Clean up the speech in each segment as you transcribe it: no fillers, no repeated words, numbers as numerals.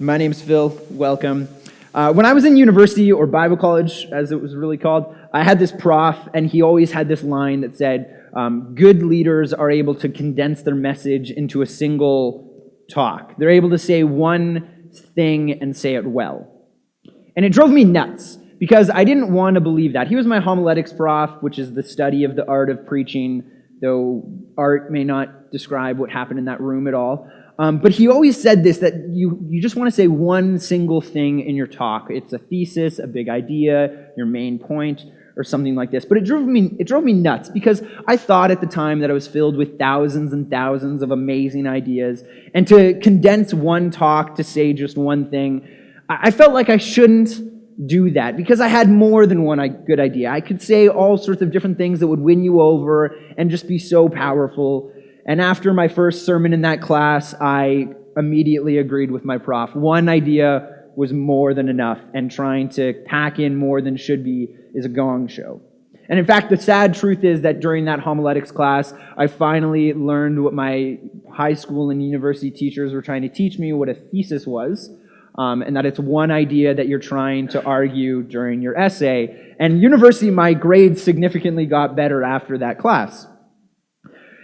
My name's Phil. Welcome. When I was in university, or Bible college, as it was really called, I had this prof, and he always had this line that said, good leaders are able to condense their message into a single talk. They're able to say one thing and say it well. And it drove me nuts, because I didn't want to believe that. He was my homiletics prof, which is the study of the art of preaching, though art may not describe what happened in that room at all. But he always said this, that you just want to say one single thing in your talk. It's a thesis, a big idea, your main point, or something like this. But it drove me nuts, because I thought at the time that I was filled with thousands and thousands of amazing ideas, and to condense one talk to say just one thing, I felt like I shouldn't do that, because I had more than one good idea. I could say all sorts of different things that would win you over and just be so powerful. And after my first sermon in that class, I immediately agreed with my prof. One idea was more than enough, and trying to pack in more than should be is a gong show. And in fact, the sad truth is that during that homiletics class, I finally learned what my high school and university teachers were trying to teach me, what a thesis was, and that it's one idea that you're trying to argue during your essay. And university, my grades significantly got better after that class.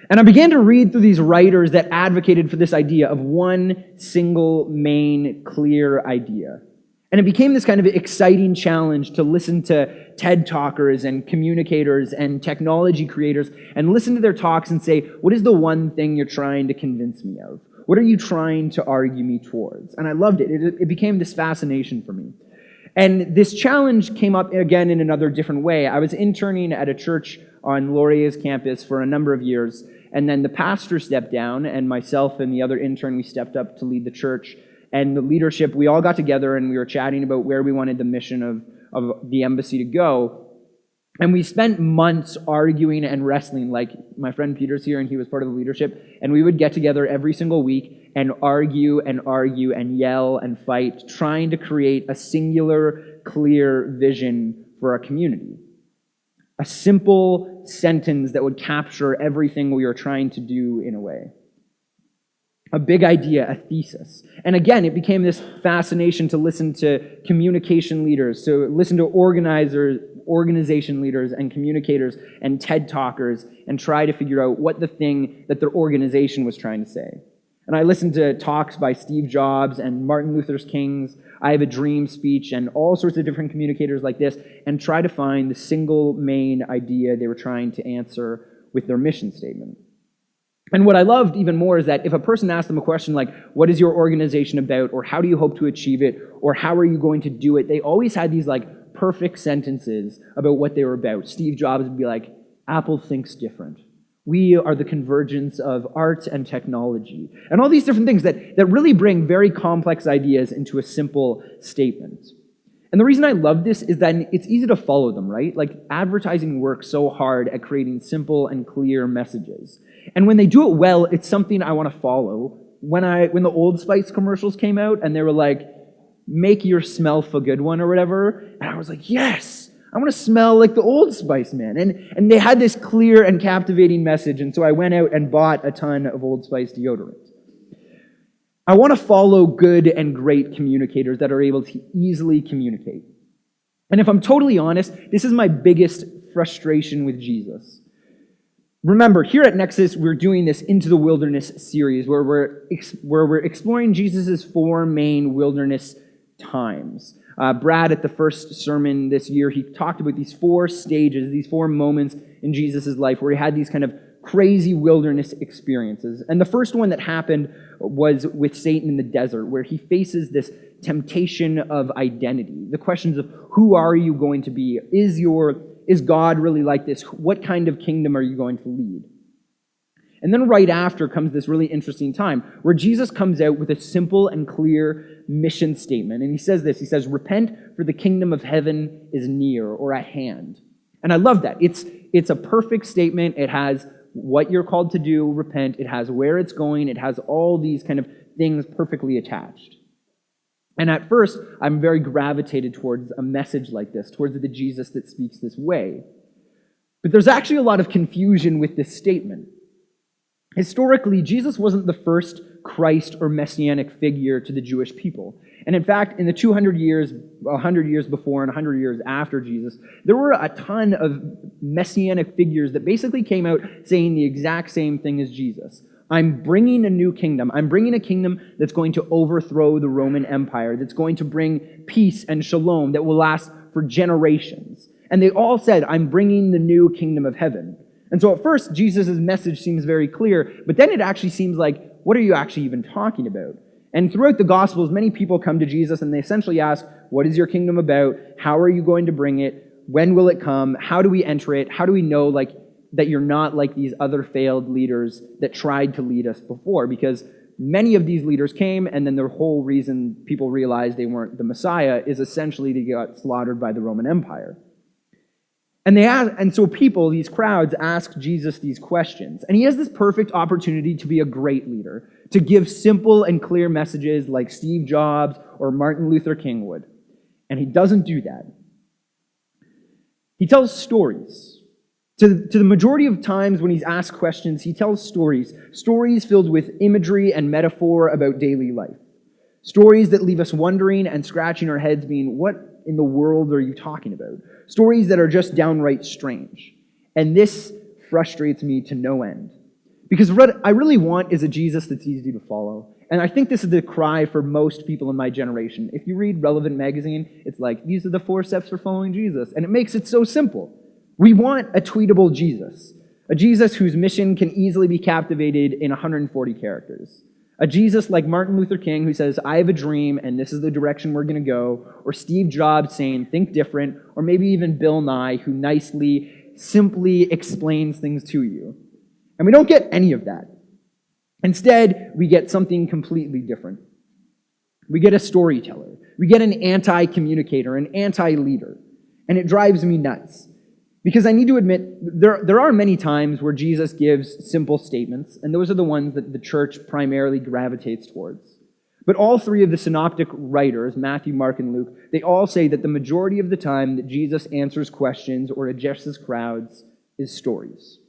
And I began to read through these writers that advocated for this idea of one single, main, clear idea. And it became this kind of exciting challenge to listen to TED talkers and communicators and technology creators and listen to their talks and say, what is the one thing you're trying to convince me of? What are you trying to argue me towards? And I loved it. It became this fascination for me. And this challenge came up again in another different way. I was interning at a church on Laurier's campus for a number of years, and then the pastor stepped down, and myself and the other intern, we stepped up to lead the church. And the leadership, we all got together, and we were chatting about where we wanted the mission of the embassy to go. And we spent months arguing and wrestling. Like, my friend Peter's here, and he was part of the leadership, and we would get together every single week and argue and yell and fight, trying to create a singular, clear vision for our community. A simple sentence that would capture everything we were trying to do in a way. A big idea, a thesis. And again, it became this fascination to listen to communication leaders, to listen to organization leaders and communicators and TED talkers, and try to figure out what the thing that their organization was trying to say. And I listened to talks by Steve Jobs and Martin Luther King's I Have a Dream speech and all sorts of different communicators like this, and try to find the single main idea they were trying to answer with their mission statement. And what I loved even more is that if a person asked them a question like, what is your organization about, or how do you hope to achieve it, or how are you going to do it, they always had these like perfect sentences about what they were about. Steve Jobs would be like, Apple thinks different. We are the convergence of art and technology. And all these different things that really bring very complex ideas into a simple statement. And the reason I love this is that it's easy to follow them, right? Like, advertising works so hard at creating simple and clear messages. And when they do it well, it's something I want to follow. When the Old Spice commercials came out and they were like, make your smell a good one or whatever, and I was like, yes! I want to smell like the Old Spice, man. And they had this clear and captivating message, and so I went out and bought a ton of Old Spice deodorant. I want to follow good and great communicators that are able to easily communicate. And if I'm totally honest, this is my biggest frustration with Jesus. Remember, here at Nexus, we're doing this Into the Wilderness series where we're exploring Jesus' 4 main wilderness times. Brad, at the first sermon this year, he talked about these 4 stages, these 4 moments in Jesus' life where he had these kind of crazy wilderness experiences. And the first one that happened was with Satan in the desert, where he faces this temptation of identity. The questions of, who are you going to be? Is God really like this? What kind of kingdom are you going to lead? And then right after comes this really interesting time where Jesus comes out with a simple and clear mission statement. And he says this, he says, repent, for the kingdom of heaven is near, or at hand. And I love that. It's a perfect statement. It has what you're called to do, repent. It has where it's going. It has all these kind of things perfectly attached. And at first, I'm very gravitated towards a message like this, towards the Jesus that speaks this way. But there's actually a lot of confusion with this statement. Historically, Jesus wasn't the first Christ or messianic figure to the Jewish people. And in fact, in the 200 years, 100 years before and 100 years after Jesus, there were a ton of messianic figures that basically came out saying the exact same thing as Jesus. I'm bringing a new kingdom. I'm bringing a kingdom that's going to overthrow the Roman Empire, that's going to bring peace and shalom that will last for generations. And they all said, I'm bringing the new kingdom of heaven. And so at first, Jesus' message seems very clear, but then it actually seems like, what are you actually even talking about? And throughout the Gospels, many people come to Jesus and they essentially ask, what is your kingdom about? How are you going to bring it? When will it come? How do we enter it? How do we know that you're not like these other failed leaders that tried to lead us before? Because many of these leaders came, and then the whole reason people realized they weren't the Messiah is essentially they got slaughtered by the Roman Empire. And so people, these crowds, ask Jesus these questions. And he has this perfect opportunity to be a great leader, to give simple and clear messages like Steve Jobs or Martin Luther King would. And he doesn't do that. He tells stories. To the majority of times when he's asked questions, he tells stories filled with imagery and metaphor about daily life. Stories that leave us wondering and scratching our heads being, what in the world are you talking about? Stories that are just downright strange. And this frustrates me to no end. Because what I really want is a Jesus that's easy to follow. And I think this is the cry for most people in my generation. If you read Relevant magazine, it's like, these are the 4 steps for following Jesus. And it makes it so simple. We want a tweetable Jesus. A Jesus whose mission can easily be captivated in 140 characters. A Jesus like Martin Luther King who says, I have a dream and this is the direction we're going to go. Or Steve Jobs saying, think different. Or maybe even Bill Nye who nicely, simply explains things to you. And we don't get any of that. Instead, we get something completely different. We get a storyteller. We get an anti-communicator, an anti-leader. And it drives me nuts. Because I need to admit, there are many times where Jesus gives simple statements, and those are the ones that the church primarily gravitates towards. But all 3 of the synoptic writers, Matthew, Mark, and Luke, they all say that the majority of the time that Jesus answers questions or addresses crowds is stories.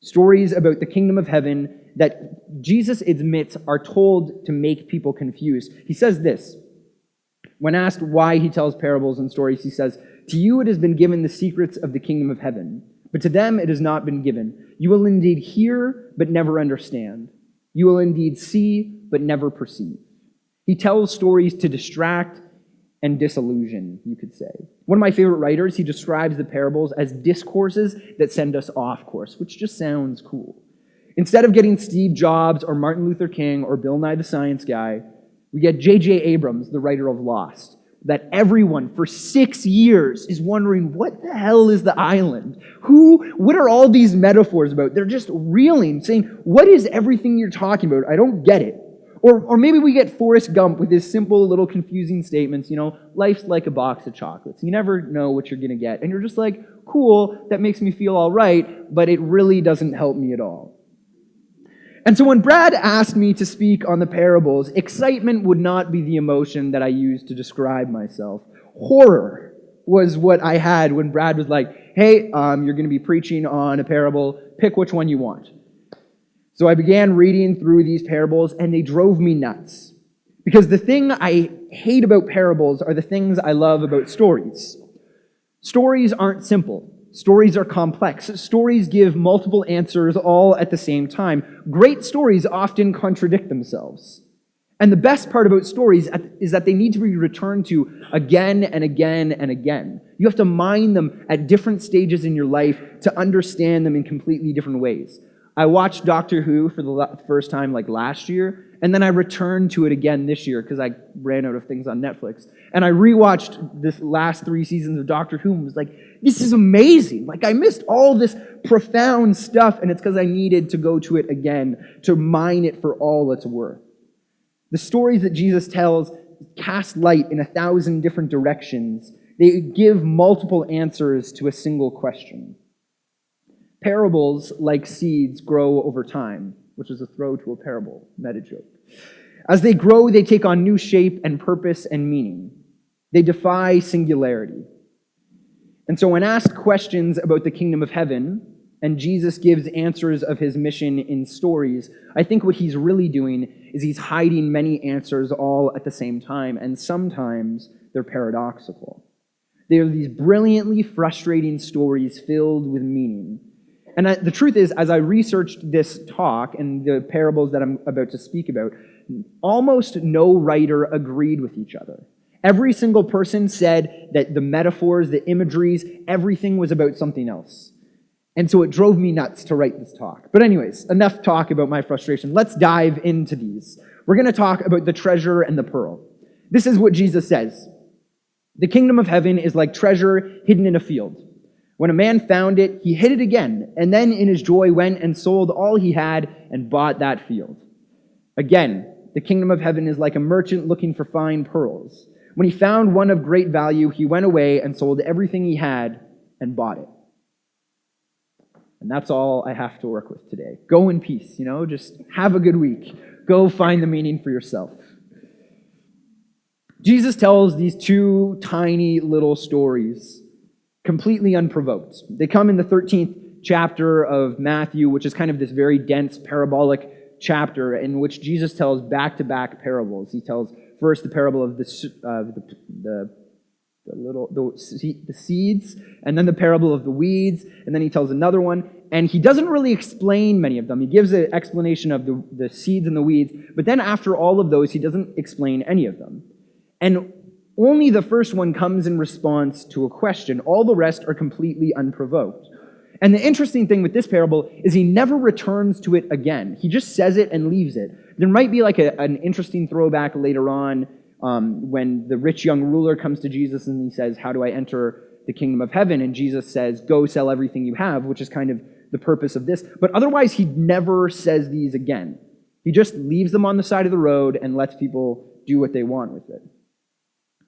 Stories about the kingdom of heaven that Jesus admits are told to make people confused. He says this. When asked why he tells parables and stories, he says, to you it has been given the secrets of the kingdom of heaven, but to them it has not been given. You will indeed hear, but never understand. You will indeed see, but never perceive. He tells stories to distract and disillusion, you could say. One of my favorite writers, he describes the parables as discourses that send us off course, which just sounds cool. Instead of getting Steve Jobs or Martin Luther King or Bill Nye the Science Guy, we get J.J. Abrams, the writer of Lost, that everyone for 6 years is wondering, what the hell is the island? What are all these metaphors about? They're just reeling, saying, what is everything you're talking about? I don't get it. Or maybe we get Forrest Gump with his simple little confusing statements, life's like a box of chocolates. You never know what you're going to get. And you're just like, cool, that makes me feel all right, but it really doesn't help me at all. And so when Brad asked me to speak on the parables, excitement would not be the emotion that I used to describe myself. Horror was what I had when Brad was like, hey, you're going to be preaching on a parable. Pick which one you want. So I began reading through these parables, and they drove me nuts. Because the thing I hate about parables are the things I love about stories. Stories aren't simple. Stories are complex. Stories give multiple answers all at the same time. Great stories often contradict themselves. And the best part about stories is that they need to be returned to again and again and again. You have to mine them at different stages in your life to understand them in completely different ways. I watched Doctor Who for the first time last year, and then I returned to it again this year because I ran out of things on Netflix. And I rewatched this last 3 seasons of Doctor Who and was like, this is amazing. I missed all this profound stuff, and it's because I needed to go to it again to mine it for all it's worth. The stories that Jesus tells cast light in 1,000 different directions. They give multiple answers to a single question. Parables, like seeds, grow over time, which is a throw to a parable, meta joke. As they grow, they take on new shape and purpose and meaning. They defy singularity. And so when asked questions about the kingdom of heaven and Jesus gives answers of his mission in stories, I think what he's really doing is he's hiding many answers all at the same time, and sometimes they're paradoxical. They are these brilliantly frustrating stories filled with meaning. And the truth is, as I researched this talk and the parables that I'm about to speak about, almost no writer agreed with each other. Every single person said that the metaphors, the imageries, everything was about something else. And so it drove me nuts to write this talk. But anyways, enough talk about my frustration. Let's dive into these. We're going to talk about the treasure and the pearl. This is what Jesus says. The kingdom of heaven is like treasure hidden in a field. When a man found it, he hid it again, and then in his joy went and sold all he had and bought that field. Again, the kingdom of heaven is like a merchant looking for fine pearls. When he found one of great value, he went away and sold everything he had and bought it. And that's all I have to work with today. Go in peace, just have a good week. Go find the meaning for yourself. Jesus tells these two tiny little stories completely unprovoked. They come in the 13th chapter of Matthew, which is kind of this very dense parabolic chapter in which Jesus tells back-to-back parables. He tells first the parable of the seeds, and then the parable of the weeds, and then he tells another one, and he doesn't really explain many of them. He gives an explanation of the seeds and the weeds, but then after all of those, he doesn't explain any of them. And only the first one comes in response to a question. All the rest are completely unprovoked. And the interesting thing with this parable is he never returns to it again. He just says it and leaves it. There might be like an interesting throwback later on when the rich young ruler comes to Jesus and he says, "How do I enter the kingdom of heaven?" And Jesus says, "Go sell everything you have," which is kind of the purpose of this. But otherwise, he never says these again. He just leaves them on the side of the road and lets people do what they want with it.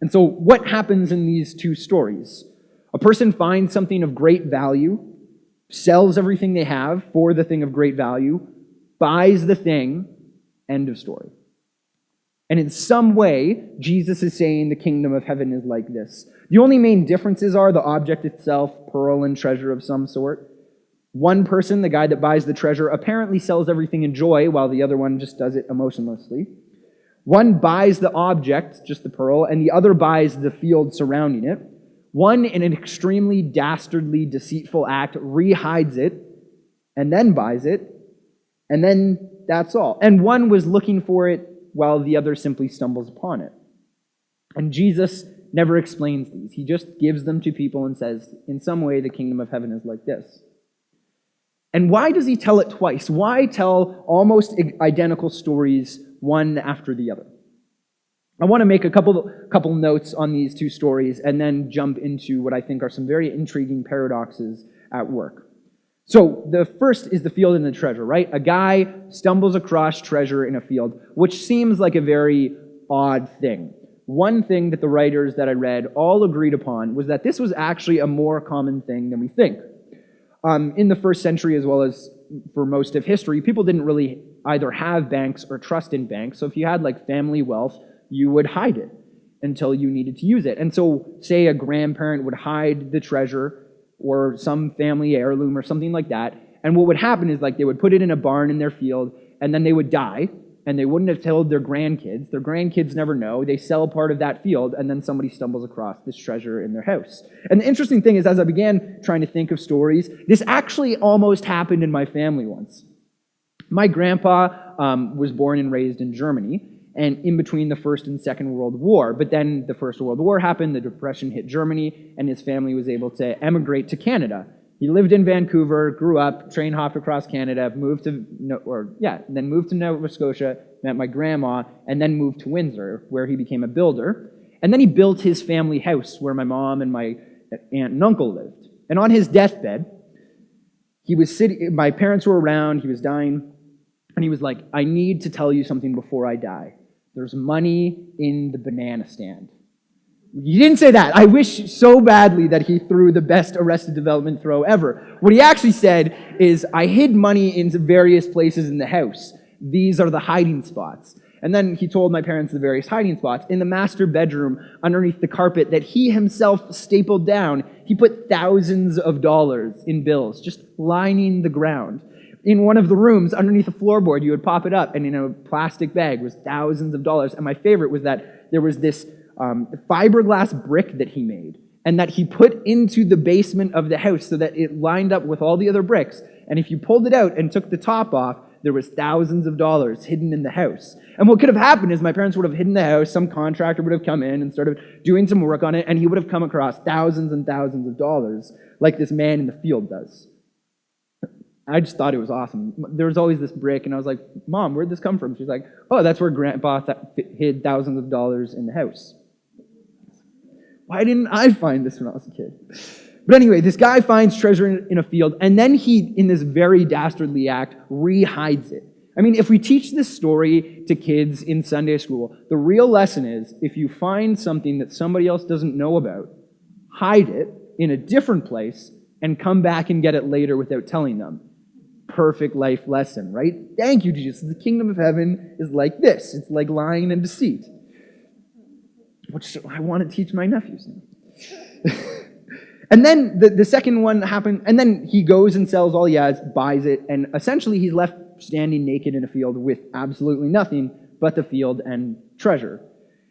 And so what happens in these two stories? A person finds something of great value, sells everything they have for the thing of great value, buys the thing, end of story. And in some way, Jesus is saying the kingdom of heaven is like this. The only main differences are the object itself, pearl and treasure of some sort. One person, the guy that buys the treasure, apparently sells everything in joy, while the other one just does it emotionlessly. One buys the object, just the pearl, and the other buys the field surrounding it. One, in an extremely dastardly, deceitful act, rehides it, and then buys it, and then that's all. And one was looking for it, while the other simply stumbles upon it. And Jesus never explains these. He just gives them to people and says, in some way, the kingdom of heaven is like this. And why does he tell it twice? Why tell almost identical stories one after the other? I want to make a couple notes on these two stories and then jump into what I think are some very intriguing paradoxes at work. So the first is the field and the treasure, right? A guy stumbles across treasure in a field, which seems like a very odd thing. One thing that the writers that I read all agreed upon was that this was actually a more common thing than we think. In the first century, as well as for most of history, people didn't really either have banks or trust in banks. So if you had like family wealth, you would hide it until you needed to use it. And so say a grandparent would hide the treasure or some family heirloom or something like that. And what would happen is like they would put it in a barn in their field and then they would die and they wouldn't have told their grandkids. Their grandkids never know. They sell part of that field and then somebody stumbles across this treasure in their house. And the interesting thing is, as I began trying to think of stories, this actually almost happened in my family once. My grandpa was born and raised in Germany, and in between the First and Second World War. But then the First World War happened, the Depression hit Germany, and his family was able to emigrate to Canada. He lived in Vancouver, grew up, train hopped across Canada, moved to Nova Scotia, met my grandma, and then moved to Windsor, where he became a builder. And then he built his family house, where my mom and my aunt and uncle lived. And on his deathbed, he was sitting. My parents were around. He was dying, and he was like, "I need to tell you something before I die. There's money in the banana stand." He didn't say that. I wish so badly that he threw the best Arrested Development throw ever. What he actually said is, "I hid money in various places in the house. These are the hiding spots." And then he told my parents the various hiding spots. In the master bedroom, underneath the carpet that he himself stapled down, he put thousands of dollars in bills, just lining the ground. In one of the rooms, underneath the floorboard, you would pop it up, and in a plastic bag was thousands of dollars. And my favorite was that there was this fiberglass brick that he made, and that he put into the basement of the house so that it lined up with all the other bricks. And if you pulled it out and took the top off, there was thousands of dollars hidden in the house. And what could have happened is my parents would have hidden the house, some contractor would have come in and started doing some work on it, and he would have come across thousands and thousands of dollars, like this man in the field does. I just thought it was awesome. There was always this brick, and I was like, Mom, where'd this come from? She's like, oh, that's where Grandpa hid thousands of dollars in the house. Why didn't I find this when I was a kid? But anyway, this guy finds treasure in a field, and then he, in this very dastardly act, re-hides it. I mean, if we teach this story to kids in Sunday school, the real lesson is, if you find something that somebody else doesn't know about, hide it in a different place, and come back and get it later without telling them. Perfect life lesson, right? Thank you, Jesus. The kingdom of heaven is like this. It's like lying and deceit, which I want to teach my nephews now. And then the second one happened, and then he goes and sells all he has, buys it, and essentially he's left standing naked in a field with absolutely nothing but the field and treasure.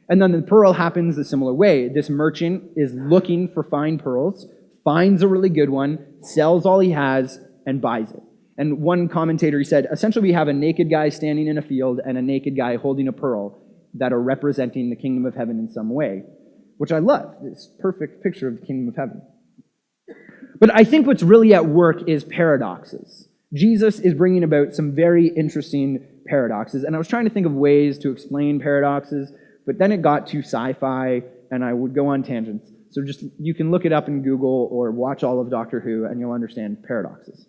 And then the pearl happens a similar way. This merchant is looking for fine pearls, finds a really good one, sells all he has, and buys it. And one commentator, he said, essentially we have a naked guy standing in a field and a naked guy holding a pearl that are representing the kingdom of heaven in some way, which I love. This perfect picture of the kingdom of heaven. But I think what's really at work is paradoxes. Jesus is bringing about some very interesting paradoxes, and I was trying to think of ways to explain paradoxes, but then it got too sci-fi, and I would go on tangents. So just, you can look it up in Google or watch all of Doctor Who, and you'll understand paradoxes.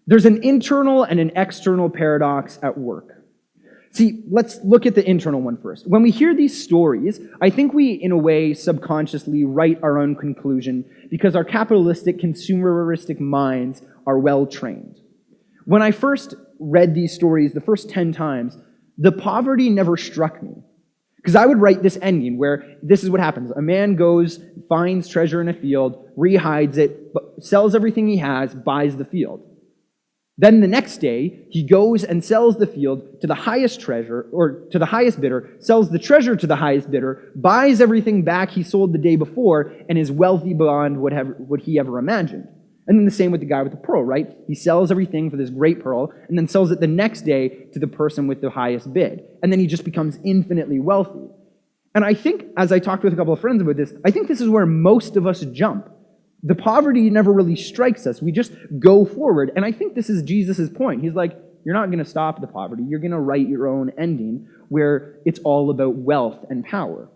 There's an internal and an external paradox at work. See, let's look at the internal one first. When we hear these stories, I think we, in a way, subconsciously write our own conclusion because our capitalistic, consumeristic minds are well-trained. When I first read these stories the first 10 times, the poverty never struck me. Because I would write this ending where this is what happens. A man goes, finds treasure in a field, rehides it, sells everything he has, buys the field. Then the next day, he goes and sells the field to the highest treasure, or to the highest bidder, sells the treasure to the highest bidder, buys everything back he sold the day before, and is wealthy beyond what he ever imagined. And then the same with the guy with the pearl, right? He sells everything for this great pearl, and then sells it the next day to the person with the highest bid. And then he just becomes infinitely wealthy. And I think, as I talked with a couple of friends about this, I think this is where most of us jump. The poverty never really strikes us. We just go forward. And I think this is Jesus' point. He's like, you're not going to stop the poverty. You're going to write your own ending where it's all about wealth and power.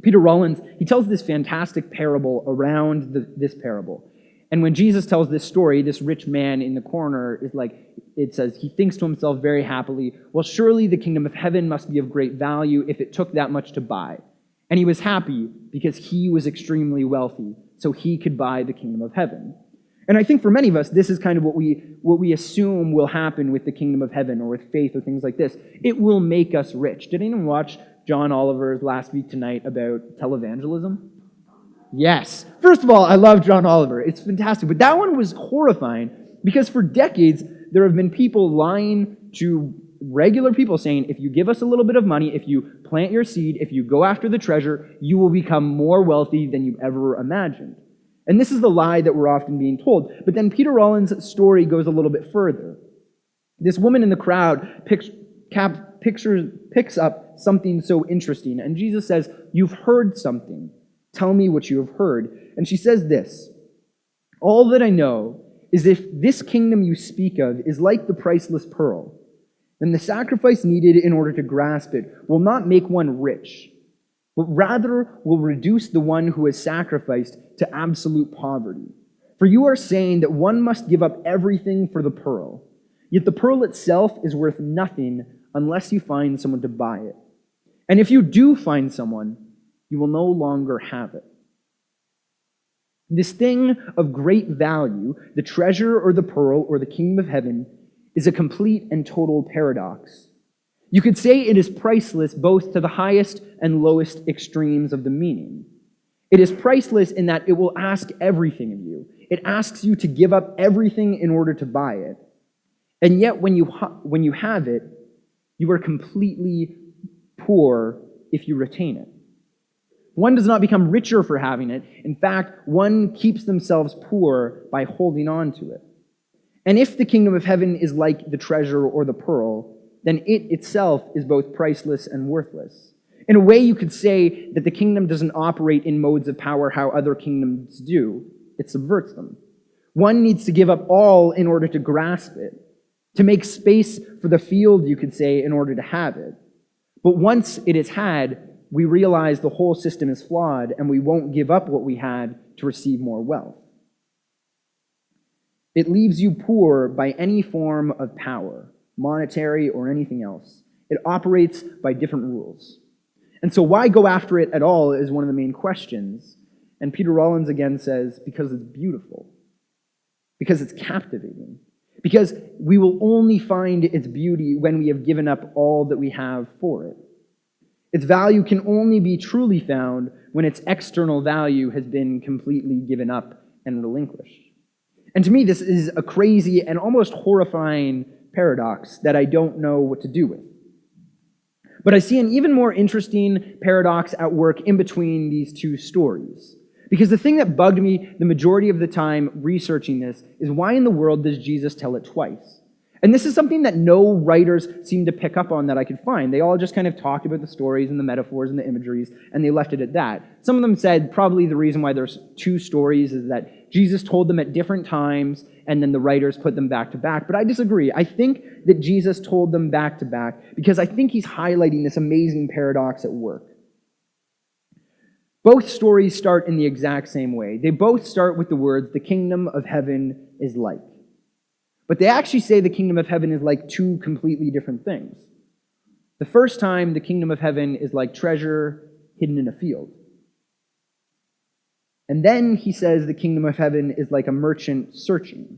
Peter Rollins, he tells this fantastic parable around this parable. And when Jesus tells this story, this rich man in the corner is like, it says, he thinks to himself very happily, well, surely the kingdom of heaven must be of great value if it took that much to buy. And he was happy because he was extremely wealthy, so he could buy the kingdom of heaven. And I think for many of us, this is kind of what we assume will happen with the kingdom of heaven or with faith or things like this. It will make us rich. Did anyone watch John Oliver's last week tonight about televangelism? Yes. First of all, I love John Oliver. It's fantastic. But that one was horrifying because for decades, there have been people lying to regular people saying, if you give us a little bit of money, if you plant your seed, if you go after the treasure, you will become more wealthy than you ever imagined. And this is the lie that we're often being told. But then Peter Rollins' story goes a little bit further. This woman in the crowd picks up something so interesting. And Jesus says, you've heard something. Tell me what you have heard. And she says this, all that I know is if this kingdom you speak of is like the priceless pearl, then the sacrifice needed in order to grasp it will not make one rich, but rather will reduce the one who has sacrificed to absolute poverty. For you are saying that one must give up everything for the pearl, yet the pearl itself is worth nothing unless you find someone to buy it. And if you do find someone, you will no longer have it. This thing of great value, the treasure or the pearl or the kingdom of heaven, is a complete and total paradox. You could say it is priceless both to the highest and lowest extremes of the meaning. It is priceless in that it will ask everything of you. It asks you to give up everything in order to buy it. And yet when you have it, you are completely poor if you retain it. One does not become richer for having it. In fact, one keeps themselves poor by holding on to it. And if the kingdom of heaven is like the treasure or the pearl, then it itself is both priceless and worthless. In a way, you could say that the kingdom doesn't operate in modes of power how other kingdoms do. It subverts them. One needs to give up all in order to grasp it, to make space for the field, you could say, in order to have it. But once it is had, we realize the whole system is flawed, and we won't give up what we had to receive more wealth. It leaves you poor by any form of power, monetary or anything else. It operates by different rules. And so why go after it at all is one of the main questions. And Peter Rollins again says, because it's beautiful, because it's captivating, because we will only find its beauty when we have given up all that we have for it. Its value can only be truly found when its external value has been completely given up and relinquished. And to me, this is a crazy and almost horrifying paradox that I don't know what to do with. But I see an even more interesting paradox at work in between these two stories. Because the thing that bugged me the majority of the time researching this is why in the world does Jesus tell it twice? And this is something that no writers seem to pick up on that I could find. They all just kind of talked about the stories and the metaphors and the imageries, and they left it at that. Some of them said probably the reason why there's two stories is that Jesus told them at different times, and then the writers put them back to back. But I disagree. I think that Jesus told them back to back because I think he's highlighting this amazing paradox at work. Both stories start in the exact same way. They both start with the words, "The kingdom of heaven is like." But they actually say the kingdom of heaven is like two completely different things. The first time, the kingdom of heaven is like treasure hidden in a field. And then he says the kingdom of heaven is like a merchant searching.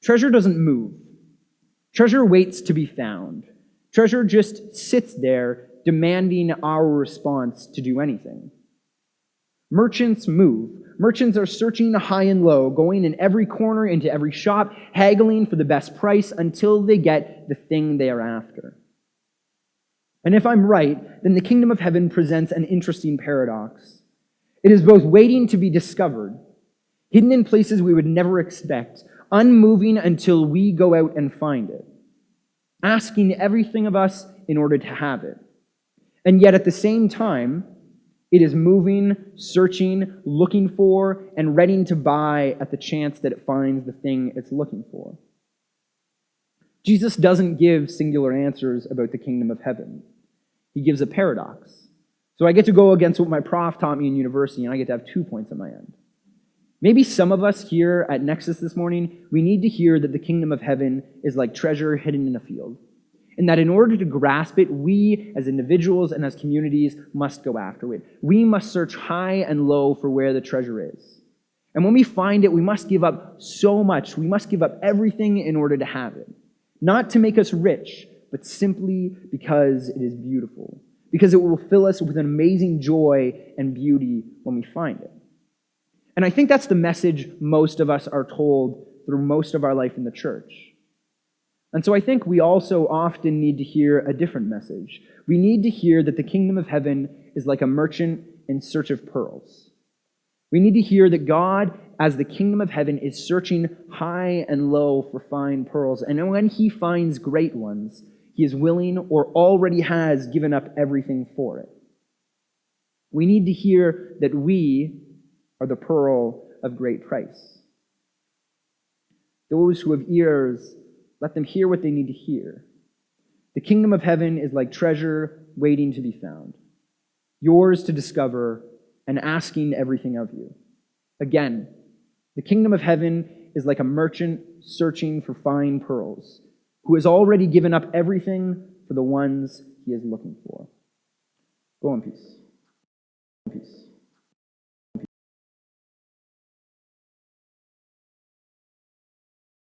Treasure doesn't move. Treasure waits to be found. Treasure just sits there demanding our response to do anything. Merchants move. Merchants are searching high and low, going in every corner, into every shop, haggling for the best price until they get the thing they are after. And if I'm right, then the kingdom of heaven presents an interesting paradox. It is both waiting to be discovered, hidden in places we would never expect, unmoving until we go out and find it, asking everything of us in order to have it. And yet at the same time, it is moving, searching, looking for, and ready to buy at the chance that it finds the thing it's looking for. Jesus doesn't give singular answers about the kingdom of heaven. He gives a paradox. So I get to go against what my prof taught me in university, and I get to have 2 points on my end. Maybe some of us here at Nexus this morning, we need to hear that the kingdom of heaven is like treasure hidden in a field. And that in order to grasp it, we as individuals and as communities must go after it. We must search high and low for where the treasure is. And when we find it, we must give up so much. We must give up everything in order to have it. Not to make us rich, but simply because it is beautiful. Because it will fill us with an amazing joy and beauty when we find it. And I think that's the message most of us are told through most of our life in the church. And so I think we also often need to hear a different message. We need to hear that the kingdom of heaven is like a merchant in search of pearls. We need to hear that God, as the kingdom of heaven, is searching high and low for fine pearls. And when he finds great ones, he is willing or already has given up everything for it. We need to hear that we are the pearl of great price. Those who have ears, let them hear what they need to hear. The kingdom of heaven is like treasure waiting to be found, yours to discover and asking everything of you. Again, the kingdom of heaven is like a merchant searching for fine pearls, who has already given up everything for the ones he is looking for. Go in peace.